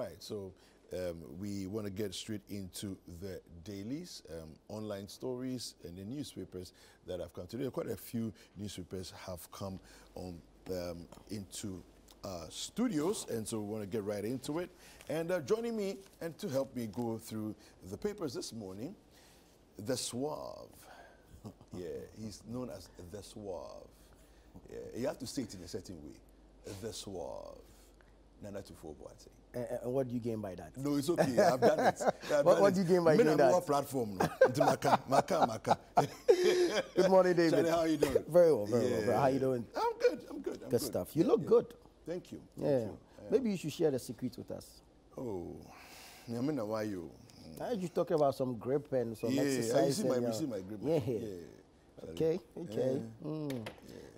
right, so we want to get straight into the dailies, online stories, and the newspapers that have come today. Quite a few newspapers have come on into studios, and so we want to get right into it. And joining me and to help me go through the papers this morning, the Suave. Yeah, he's known as the Suave. Yeah, you have to say it in a certain way. The Suave. Nana to four boys. What do you gain by that? No, it's okay. I've done it. What do you gain by doing that? Platform. Maka. Good morning, David. Charlie, how are you doing? Very well, very well. How are you doing? I'm good. I'm good. Stuff. You look good. Thank you. Maybe you should share the secret with us. Oh, I mean, why you? I just talking about some grip and some exercise. You see my grip. Yeah. Okay.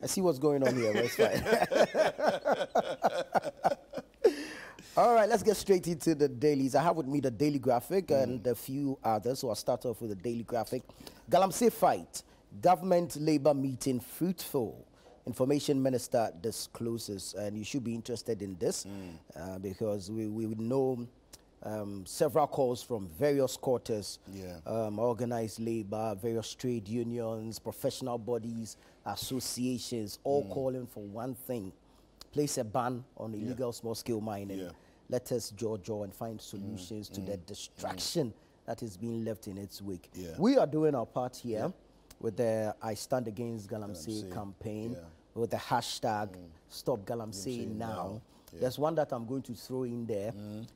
I see what's going on here. That's fine. All right, let's get straight into the dailies. I have with me the Daily Graphic and a few others, so I'll start off with the Daily Graphic. Galamsey fight, government-labor meeting fruitful. Information Minister discloses, and you should be interested in this because we would know several calls from various quarters, organized labor, various trade unions, professional bodies, associations, all calling for one thing: place a ban on illegal small-scale mining. Let us jaw and find solutions to the distraction that is being left in its wake. We are doing our part here with the I Stand Against Galamsey campaign, with the hashtag Stop Galamsey Now. There's one that I'm going to throw in there.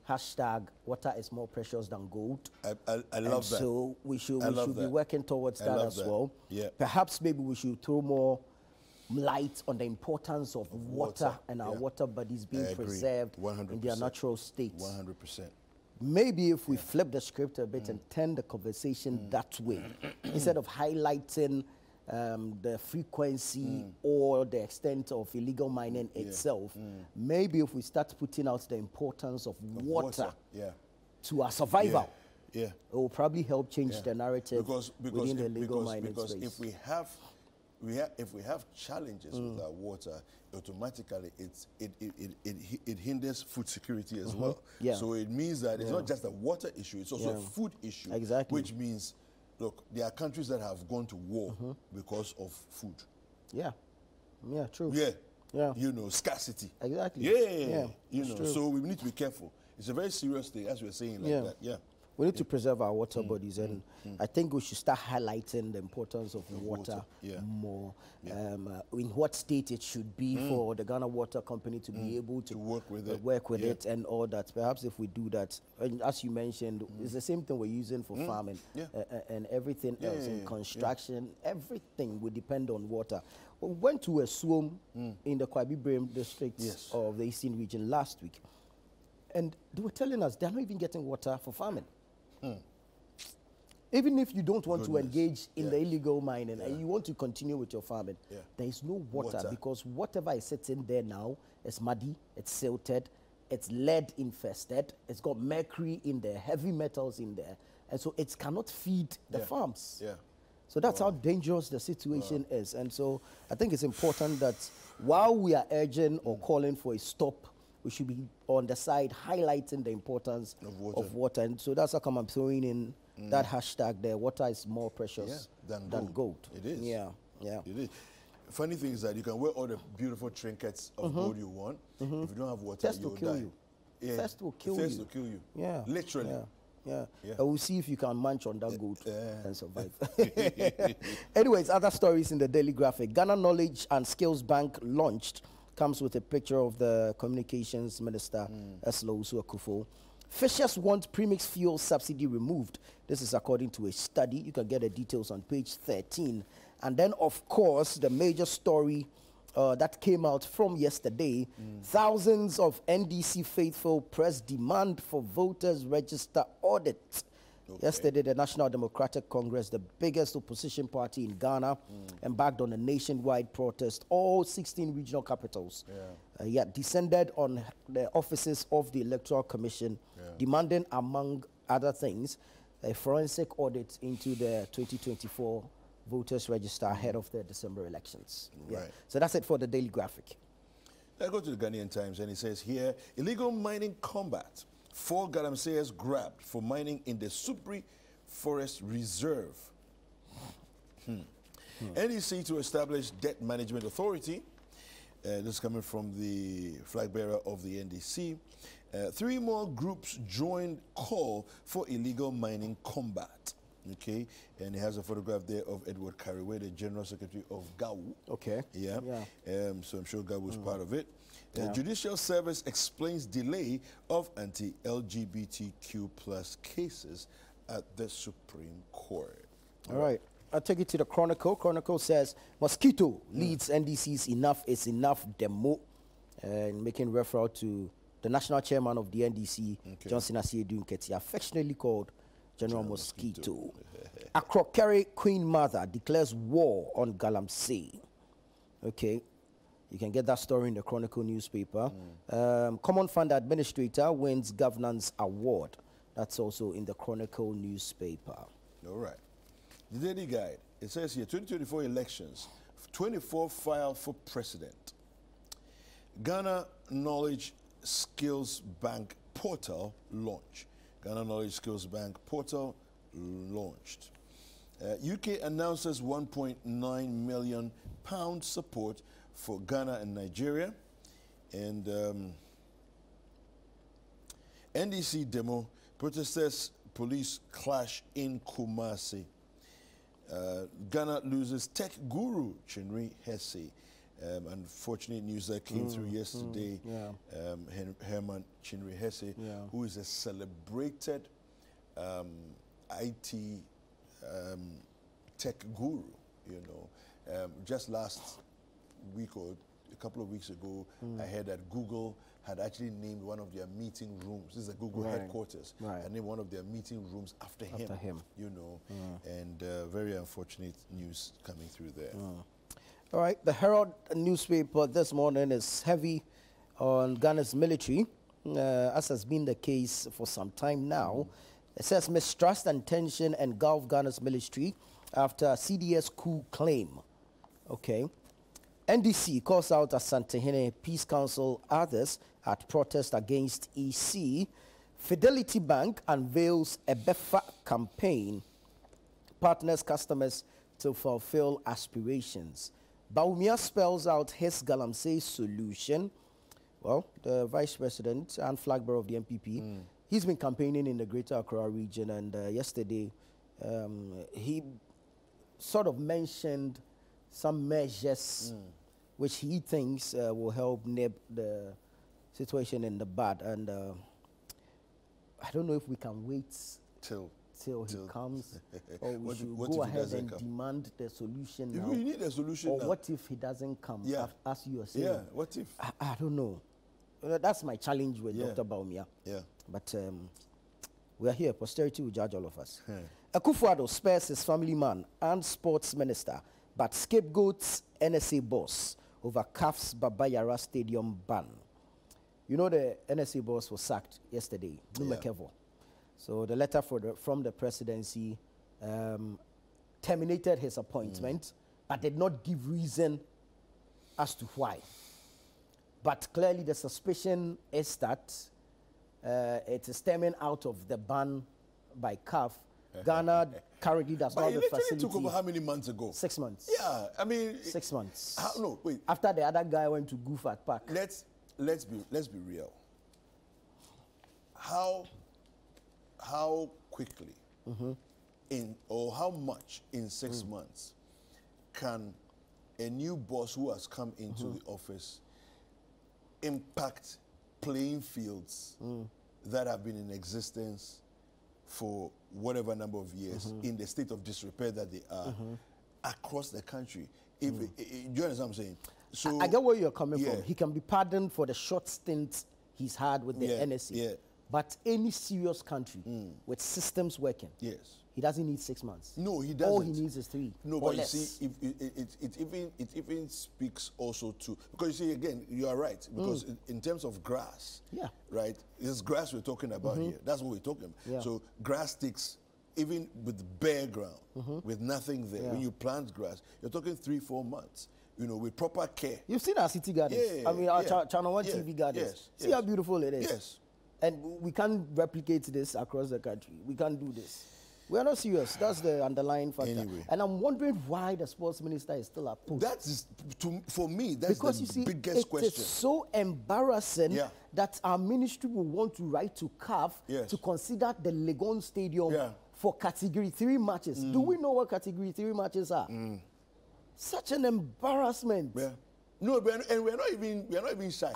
Hashtag water is more precious than gold. I love that. So we should be working towards that as well. Perhaps maybe we should throw more light on the importance of water and our water bodies being preserved 100%. In their natural state. 100%. Maybe if we flip the script a bit and turn the conversation that way, instead of highlighting the frequency or the extent of illegal mining itself, maybe if we start putting out the importance of water to our survival, it will probably help change the narrative within the illegal mining space. Because if we have challenges with our water, automatically it hinders food security as well. So it means that it's not just a water issue; it's also a food issue. Exactly. Which means, look, there are countries that have gone to war because of food. True. You know, scarcity. Exactly. You know, so we need to be careful. It's a very serious thing, as we're saying like that. We need to preserve our water bodies, and I think we should start highlighting the importance of water more. In what state it should be for the Ghana Water Company to be able to work with it and all that. Perhaps if we do that, and as you mentioned, it's the same thing we're using for farming and everything else in construction. Everything will depend on water. We went to a swim in the Kwabi Brem district of the Eastern region last week, and they were telling us they're not even getting water for farming. Even if you don't want to engage in the illegal mining and you want to continue with your farming, there is no water because whatever is sitting there now is muddy, it's silted, it's lead infested, it's got mercury in there, heavy metals in there, and so it cannot feed the farms. So that's how dangerous the situation is. And so I think it's important that while we are urging or calling for a stop, we should be on the side highlighting the importance of water. And so that's how come I'm throwing in that hashtag there. Water is more precious than gold. It is. It is. Funny thing is that you can wear all the beautiful trinkets of gold you want. If you don't have water, you'll die. Thirst will kill you. Thirst will kill you. Literally. We'll see if you can munch on that gold and survive. Anyways, other stories in the Daily Graphic. Ghana Knowledge and Skills Bank launched. Comes with a picture of the Communications Minister, Eslo Usu-Akufo. Fishers want premix fuel subsidy removed. This is according to a study. You can get the details on page 13. And then, of course, the major story that came out from yesterday, thousands of NDC faithful press demand for voters register audit. Yesterday, the National Democratic Congress, the biggest opposition party in Ghana, embarked on a nationwide protest. All 16 regional capitals descended on the offices of the Electoral Commission, demanding, among other things, a forensic audit into the 2024 voters register ahead of the December elections. So that's it for the Daily Graphic. I go to the Ghanaian Times and it says here, illegal mining combat. 4 Galamseyers grabbed for mining in the Supri Forest Reserve. NDC to establish Debt Management Authority. This is coming from the flag bearer of the NDC. 3 more groups joined call for illegal mining combat. Okay, and he has a photograph there of Edward Kariwe, the General Secretary of GAU. Okay. Yeah. So I'm sure GAU was part of it. Yeah. Judicial Service explains delay of anti-LGBTQ plus cases at the Supreme Court. All right. I'll take it to the Chronicle. Chronicle says, Mosquito leads NDC's Enough is Enough demo, and making reference to the national chairman of the NDC, Johnson Asiedu Nketi, affectionately called General Mosquito. Akrokere Queen Mother declares war on Galamsey. Okay. You can get that story in the Chronicle newspaper. Common Fund Administrator wins Governance Award. That's also in the Chronicle newspaper. All right. The Daily Guide, it says here, 2024 elections, 24 file for president. Ghana Knowledge Skills Bank portal launch. Ghana Knowledge Skills Bank portal launched. UK announces £1.9 million support for Ghana and Nigeria. And NDC demo, protesters, police clash in Kumasi. Ghana loses tech guru Chinwe Hesse. Unfortunate news that came through yesterday. Herman Chinwe Hesse, who is a celebrated IT tech guru, you know. Just last week or a couple of weeks ago, I heard that Google had actually named one of their meeting rooms. This is the Google headquarters. And named one of their meeting rooms after him. You know, and very unfortunate news coming through there. All right, the Herald newspaper this morning is heavy on Ghana's military, as has been the case for some time now. It says mistrust and tension engulf Ghana's military after CDS coup claim. Okay. NDC calls out Asantehene Peace Council others at protest against EC. Fidelity Bank unveils a BEFA campaign, partners customers to fulfill aspirations. Bawumia spells out his Galamsey solution. Well, the Vice President and flag bearer of the MPP, he's been campaigning in the Greater Accra region, and yesterday he sort of mentioned some measures which he thinks will help nip the situation in the bud. And I don't know if we can wait till he comes, or we should go ahead and demand the solution now. We need a solution or now. what if he doesn't come, as you are saying? Yeah, what if? I don't know. That's my challenge with Dr. Bawumia. Yeah. But we are here. Posterity will judge all of us. Akufo-Addo spares his family man and sports minister, but scapegoats NSA boss over CAF's Babayara Stadium ban. You know the NSA boss was sacked yesterday, Numekevo. So the letter from the presidency terminated his appointment, but did not give reason as to why. But clearly the suspicion is that it is stemming out of the ban by CAF. Ghana currently does not have the facility. It took over how many months ago? 6 months. Yeah, I mean... 6 months. No, wait. After the other guy went to goof at Park. Let's be real. How quickly or how much in 6 months can a new boss who has come into the office impact playing fields that have been in existence for whatever number of years in the state of disrepair that they are across the country? Do you understand what I'm saying? So I get where you're coming from. He can be pardoned for the short stint he's had with the NSA. But any serious country with systems working, he doesn't need 6 months. No, he doesn't. All he needs is 3. No, but you see, it even speaks also to, because you see, again, you are right, because in terms of grass, right, it's grass we're talking about here. That's what we're talking about. So grass sticks, even with bare ground, with nothing there. When you plant grass, you're talking 3-4 months. You know, with proper care. You've seen our city gardens. I mean, our ChannelOne TV gardens. See how beautiful it is. And we can't replicate this across the country. We can't do this. We are not serious. That's the underlying factor. Anyway. And I'm wondering why the sports minister is still at post. That is, for me, that's because the biggest it question. It's so embarrassing that our ministry will want to write to CAF to consider the Legon Stadium for Category 3 matches. Do we know what Category 3 matches are? Such an embarrassment. Yeah. No, and we're not even shy.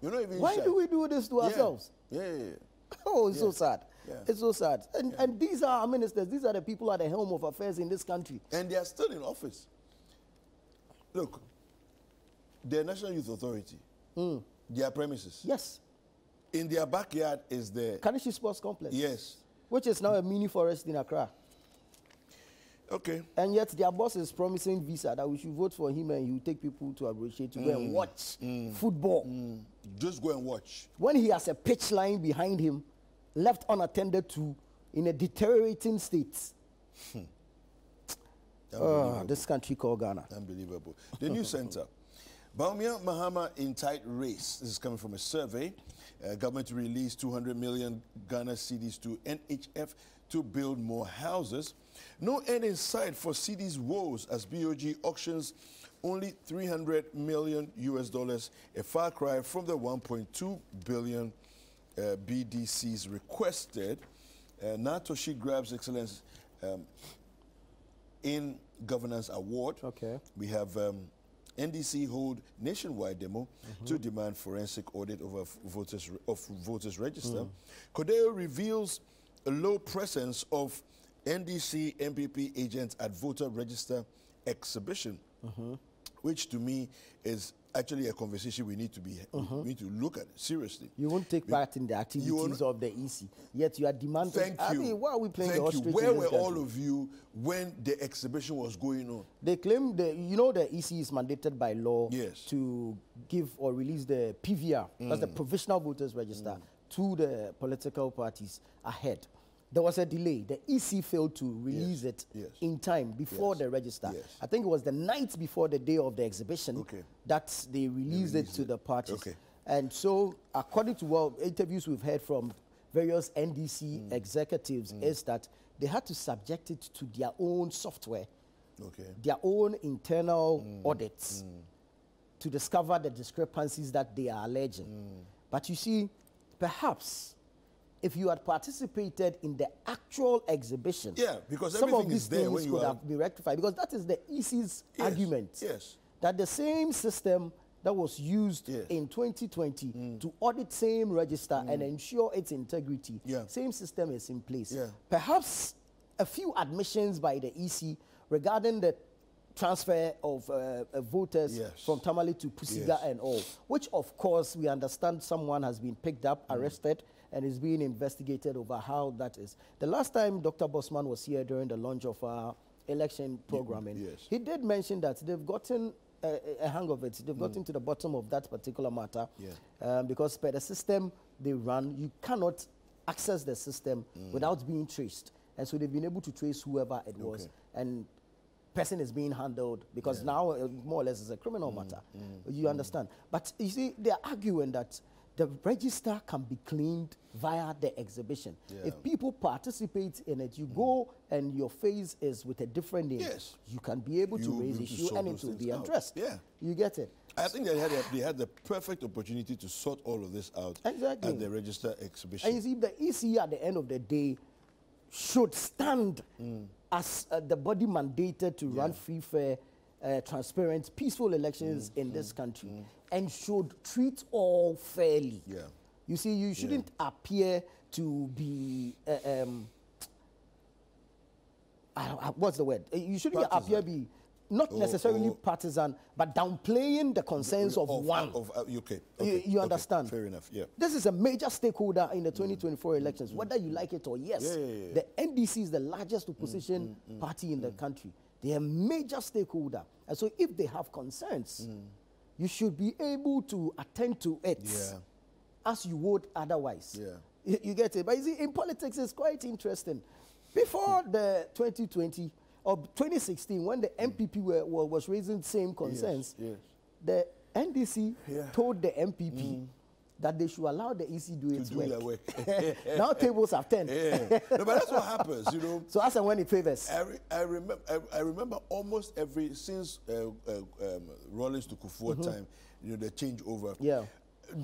We're not even Why shy. do we do this to ourselves? Yeah. Oh, it's so sad. Yeah. It's so sad. And these are our ministers. These are the people at the helm of affairs in this country. And they are still in office. Look, the National Youth Authority, their premises. Yes. In their backyard is the... Kanishi Sports Complex. Yes. Which is now a mini forest in Accra. Okay. And yet their boss is promising Visa that we should vote for him and he will take people to Abuja to go and watch football. Just go and watch. When he has a pitch line behind him, left unattended to, in a deteriorating state. This country called Ghana. Unbelievable. The news center. Bawumia Mahama in tight race. This is coming from a survey. Government to release 200 million Ghana cedis to NHF to build more houses. No end in sight for cedis woes as BOG auctions only $300 million US, a far cry from the 1.2 billion BDCs requested. Natoshi grabs excellence in governance award. Okay. We have NDC hold nationwide demo to demand forensic audit of voters register. Codeo reveals a low presence of NDC MPP agents at voter register exhibition, which to me is actually a conversation we need to look at seriously. You won't take part in the activities of the EC, yet you are demanding. Thank you. I mean, why are we playing the ostrich? Where were all of you when the exhibition was going on? They claim the EC is mandated by law to give or release the PVR, that's the Provisional Voters Register, to the political parties ahead. There was a delay. The EC failed to release it in time before the register. I think it was the night before the day of the exhibition that they released it to the parties. And so, according to interviews we've heard from various NDC executives, is that they had to subject it to their own software, their own internal audits to discover the discrepancies that they are alleging. But you see, perhaps if you had participated in the actual exhibition, because some everything of these is there things when you could are... have been rectified, because that is the EC's argument. That the same system that was used in 2020 to audit same register and ensure its integrity, same system is in place. Perhaps a few admissions by the EC regarding the transfer of voters from Tamale to Pusiga and all, which of course we understand someone has been picked up, arrested, and is being investigated over how that is. The last time Dr. Bosman was here during the launch of our election programming, he did mention that they've gotten a hang of it. They've gotten to the bottom of that particular matter because per the system they run, you cannot access the system without being traced. And so they've been able to trace whoever it was. And person is being handled because now more or less it's a criminal matter. You understand? But you see, they're arguing that the register can be cleaned via the exhibition. If people participate in it, you go and your face is with a different name. You can be able to raise issue and it will be addressed. You get it? I think they had the perfect opportunity to sort all of this out at the register exhibition. And you see, the EC at the end of the day should stand as the body mandated to run free, fair, transparent, peaceful elections in this country, and should treat all fairly. You see, you shouldn't appear to be, what's the word? You shouldn't appear to be not necessarily partisan, but downplaying the concerns of one. You understand? Fair enough, This is a major stakeholder in the 2024 elections, whether you like it or yes. The NDC is the largest opposition party in the country. They are a major stakeholder. And so if they have concerns, you should be able to attend to it as you would otherwise. You get it? But you see, in politics, it's quite interesting. Before the 2020 or 2016, when the MPP was raising same concerns, the NDC told the MPP that they should allow the EC do its their work. work. Now tables have turned. Yeah. No, but that's what happens, you know. So as and when it favors. I remember almost since Rollins to Kufuor time, you know, the changeover. Yeah.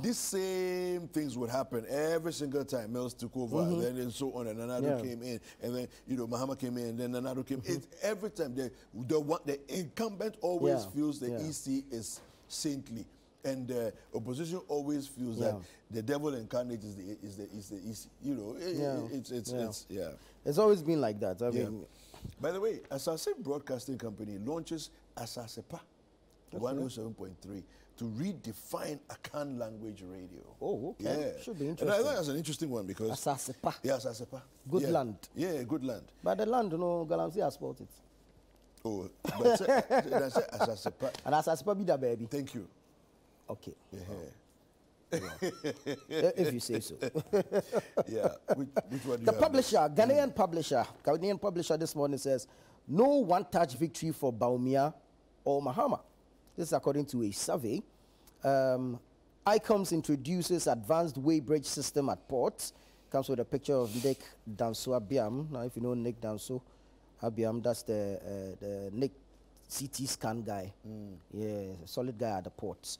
These same things would happen every single time. Mills took over, and so on, and Nanado came in, and then, you know, Mahama came in, and then Nanado came in. Every time the incumbent always feels the EC is saintly, and the opposition always feels that the devil incarnate is the EC. You know, it's always been like that. I mean, by the way, Asase Broadcasting Company launches Asasepa 107.3 to redefine Akan language radio. Oh, okay. Yeah. Should be interesting. And I think that's an interesting one because Asasepa. Yeah, Asasepa. Good land. Yeah, good land. But the land, you know, Galamsey has bought it. Oh, but that's Asasepa. And Asasepa be that baby. Thank you. Okay. Yeah. If you say so. Yeah. Which one do you The have publisher, Ghanaian publisher this morning says, no one-touch victory for Bawumia or Mahama. This is according to a survey. ICOMS introduces advanced weighbridge system at ports. Comes with a picture of Nick Danso Abiam. Now, if you know Nick Danso Abiam, that's the Nick CT scan guy. Yeah, solid guy at the ports.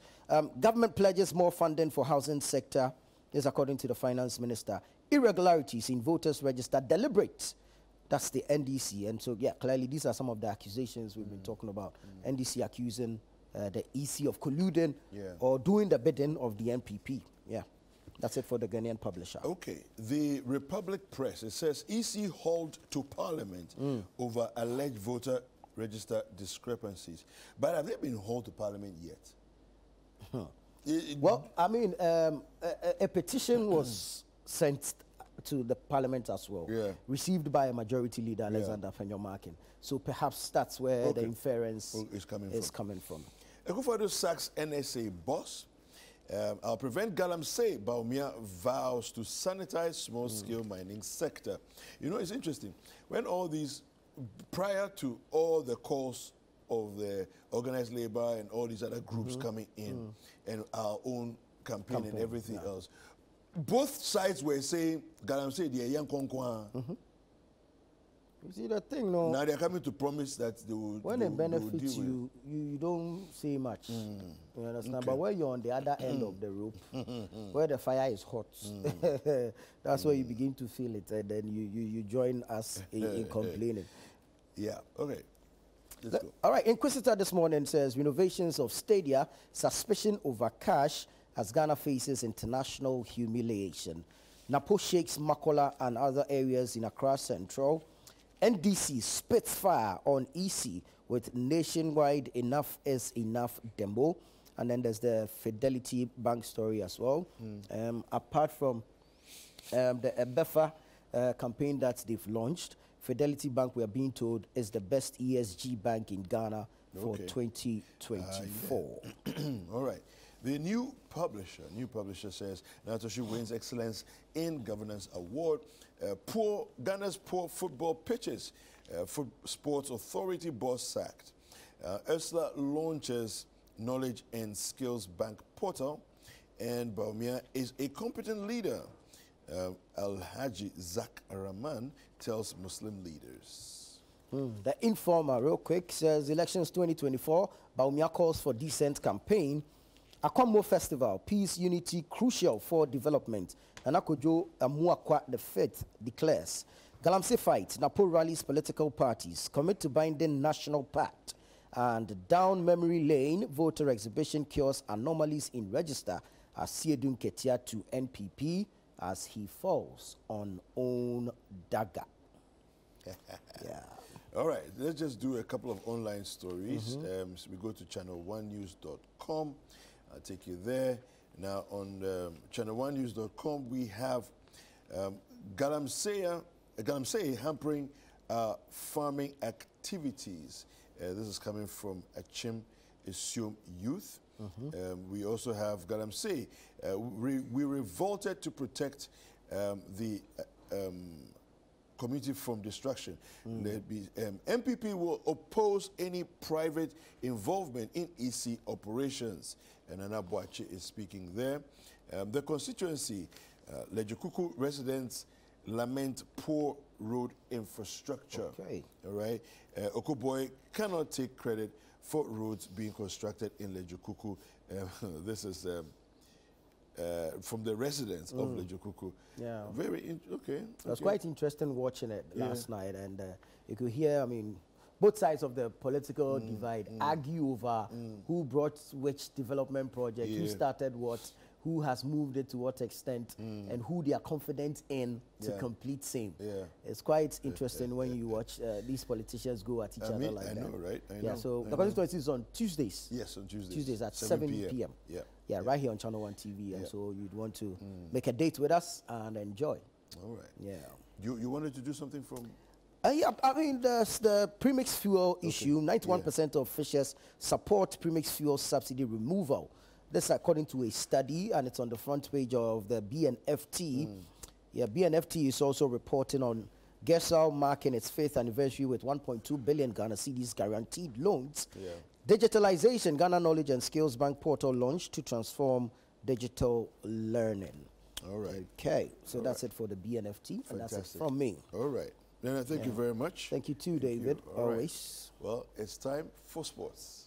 Government pledges more funding for housing sector. This is according to the finance minister. Irregularities in voters register deliberate. That's the NDC. And so, yeah, clearly these are some of the accusations we've been talking about. NDC accusing the EC of colluding or doing the bidding of the NPP. Yeah, that's it for the Ghanaian publisher. Okay, the Republic Press, it says EC hauled to Parliament over alleged voter register discrepancies. But have they been hauled to Parliament yet? Well, I mean, a petition was sent to the Parliament as well, received by a majority leader, Alexander Fenyomarkin. So perhaps that's where the inference is coming from. Akufo-Addo sacks NSA boss. I'll prevent Galamsey. Bawumia vows to sanitize small-scale mining sector. You know, it's interesting. When all these, prior to all the calls of the organized labor and all these other groups coming in, and our own campaign and everything else, both sides were saying, Galamsey, they are young konkwa. You see the thing, no? Now they're coming to promise that they will. When it benefits you, you don't say much. You understand? Okay. But when you're on the other end of the rope, where the fire is hot, that's where you begin to feel it, and then you join us in complaining. Yeah. Okay. Let's go. All right. Inquisitor this morning says renovations of stadia, suspicion over cash as Ghana faces international humiliation. Napo shakes Makola and other areas in Accra Central. NDC spits fire on EC with nationwide enough is enough demo. And then there's the Fidelity Bank story as well. Apart from the Ebefa campaign that they've launched, Fidelity Bank, we are being told, is the best ESG bank in Ghana for 2024. All right. The new publisher says Natoshi wins Excellence in Governance Award. Ghana's poor football pitches. Sports Authority boss sacked. Ursula launches Knowledge and Skills Bank portal. And Bawumia is a competent leader. Al-Haji Zak Rahman tells Muslim leaders. The Informer, real quick, says elections 2024, Bawumia calls for decent campaign. Akwammo Festival, peace, unity, crucial for development. Anakojo Amuakwa the 5th declares. Galamsey fight, Napo rallies political parties, commit to binding national pact. And down memory lane, voter exhibition cures anomalies in register as Siedun Ketia to NPP as he falls on own dagger. Yeah. All right, let's just do a couple of online stories. So we go to ChannelOneNews.com. I'll take you there. Now on ChannelOneNews.com, we have Galamsey hampering farming activities. This is coming from Achim Isium Youth. We also have Galamsey. We revolted to protect the community from destruction. MPP will oppose any private involvement in EC operations. And Nana Boache is speaking there. The constituency, Lejukuku residents lament poor road infrastructure. Okay. All right. Okoboy cannot take credit for roads being constructed in Lejukuku. This is from the residents of Lejukuku. Yeah. Okay. It was quite interesting watching it last night, and you could hear, I mean, both sides of the political divide argue over who brought which development project, who started what, who has moved it to what extent, and who they are confident in to complete same. It's quite interesting when you watch these politicians go at each other like that. I know, right? I know. So the constituency is on Tuesdays. Yes, on Tuesdays. Tuesdays at 7 p.m. Yeah, right here on ChannelOne TV. And so you'd want to make a date with us and enjoy. All right. Yeah. You wanted to do something from... Yeah, I mean, there's the premix fuel issue. 91% of fishers support premix fuel subsidy removal. This according to a study, and it's on the front page of the BNFT. Yeah, BNFT is also reporting on Gesal marking its 5th anniversary with 1.2 billion Ghana cedis guaranteed loans. Digitalization, Ghana Knowledge and Skills Bank portal launched to transform digital learning. All right. Okay, so that's it for the BNFT, and that's it from me. All right. Then thank you very much. Thank you too, David. Always. Right. Well, it's time for sports.